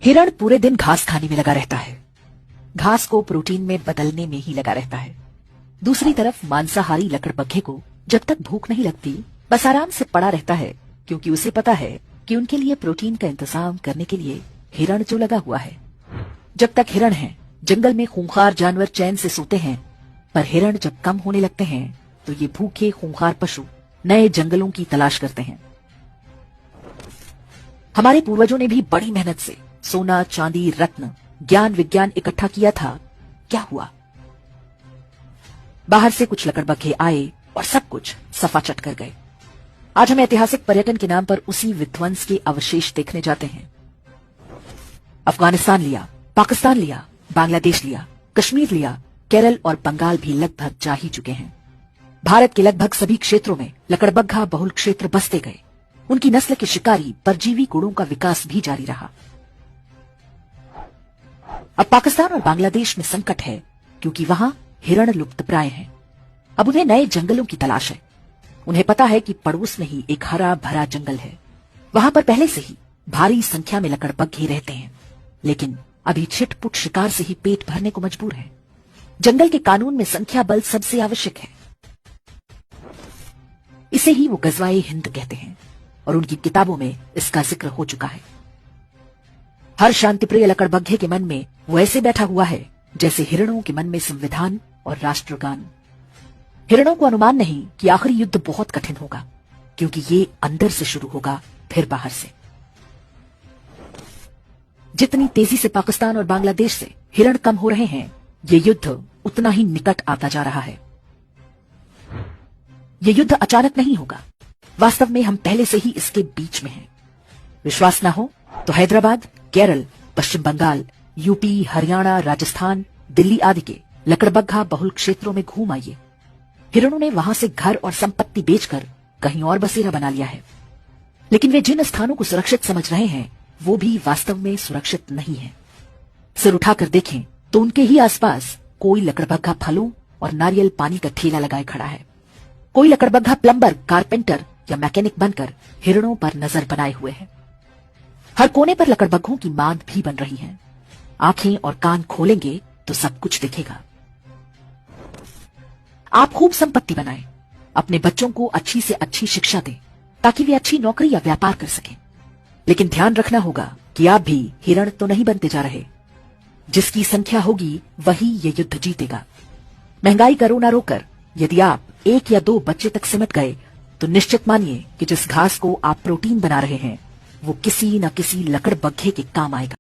हिरण पूरे दिन घास खाने में लगा रहता है, घास को प्रोटीन में बदलने में ही लगा रहता है। दूसरी तरफ मांसाहारी लकड़बग्घे को जब तक भूख नहीं लगती बस आराम से पड़ा रहता है, क्योंकि उसे पता है कि उनके लिए प्रोटीन का इंतजाम करने के लिए हिरण जो लगा हुआ है। जब तक हिरण है जंगल में खूंखार जानवर चैन से सोते हैं, पर हिरण जब कम होने लगते हैं तो ये भूखे खूंखार पशु नए जंगलों की तलाश करते हैं। हमारे पूर्वजों ने भी बड़ी मेहनत से सोना, चांदी, रत्न, ज्ञान, विज्ञान इकट्ठा किया था। क्या हुआ? बाहर से कुछ लकड़बग्घे आए और सब कुछ सफा चट कर गए। आज हम ऐतिहासिक पर्यटन के नाम पर उसी विध्वंस के अवशेष देखने जाते हैं। अफगानिस्तान लिया, पाकिस्तान लिया, बांग्लादेश लिया, कश्मीर लिया, केरल और बंगाल भी लगभग जा ही चुके हैं। भारत के लगभग सभी क्षेत्रों में लकड़बग्घा बहुल क्षेत्र बसते गए। उनकी नस्ल के शिकारी परजीवी गुणों का विकास भी जारी रहा। अब पाकिस्तान और बांग्लादेश में संकट है, क्योंकि वहां हिरण लुप्तप्राय हैं। अब उन्हें नए जंगलों की तलाश है। उन्हें पता है कि पड़ोस में ही एक हरा भरा जंगल है। वहां पर पहले से ही भारी संख्या में लकड़बग्घे रहते हैं, लेकिन अभी छिटपुट शिकार से ही पेट भरने को मजबूर है। जंगल के कानून में संख्या बल सबसे आवश्यक है। इसे ही वो गजवाए हिंद कहते हैं और उनकी किताबों में इसका जिक्र हो चुका है। हर शांतिप्रिय लकड़बग्घे के मन में वो ऐसे बैठा हुआ है जैसे हिरणों के मन में संविधान और राष्ट्रगान। हिरणों को अनुमान नहीं कि आखिरी युद्ध बहुत कठिन होगा, क्योंकि ये अंदर से शुरू होगा फिर बाहर से। जितनी तेजी से पाकिस्तान और बांग्लादेश से हिरण कम हो रहे हैं, ये युद्ध उतना ही निकट आता जा रहा है। ये युद्ध अचानक नहीं होगा। वास्तव में हम पहले से ही इसके बीच में हैं। विश्वास ना हो तो हैदराबाद, केरल, पश्चिम बंगाल, यूपी, हरियाणा, राजस्थान, दिल्ली आदि के लकड़बग्घा बहुल क्षेत्रों में घूम आइए। हिरणों ने वहां से घर और संपत्ति बेचकर कहीं और बसेरा बना लिया है। लेकिन वे जिन स्थानों को सुरक्षित समझ रहे हैं वो भी वास्तव में सुरक्षित नहीं है। सिर उठाकर देखें तो उनके ही आसपास कोई लकड़बग्घा फलों और नारियल पानी का ठेला लगाए खड़ा है। कोई लकड़बग्घा प्लम्बर, कारपेंटर या मैकेनिक बनकर हिरणों पर नजर बनाए हुए है। हर कोने पर लकड़बग्घों की मांद भी बन रही है। आंखें और कान खोलेंगे तो सब कुछ दिखेगा। आप खूब संपत्ति बनाएं, अपने बच्चों को अच्छी से अच्छी शिक्षा दें, ताकि वे अच्छी नौकरी या व्यापार कर सकें। लेकिन ध्यान रखना होगा कि आप भी हिरण तो नहीं बनते जा रहे। जिसकी संख्या होगी वही ये युद्ध जीतेगा। महंगाई करो ना रोकर, यदि आप 1 या 2 बच्चे तक सिमट गए तो निश्चित मानिए कि जिस घास को आप प्रोटीन बना रहे हैं वो किसी न किसी लकड़बग्घे के काम आएगा।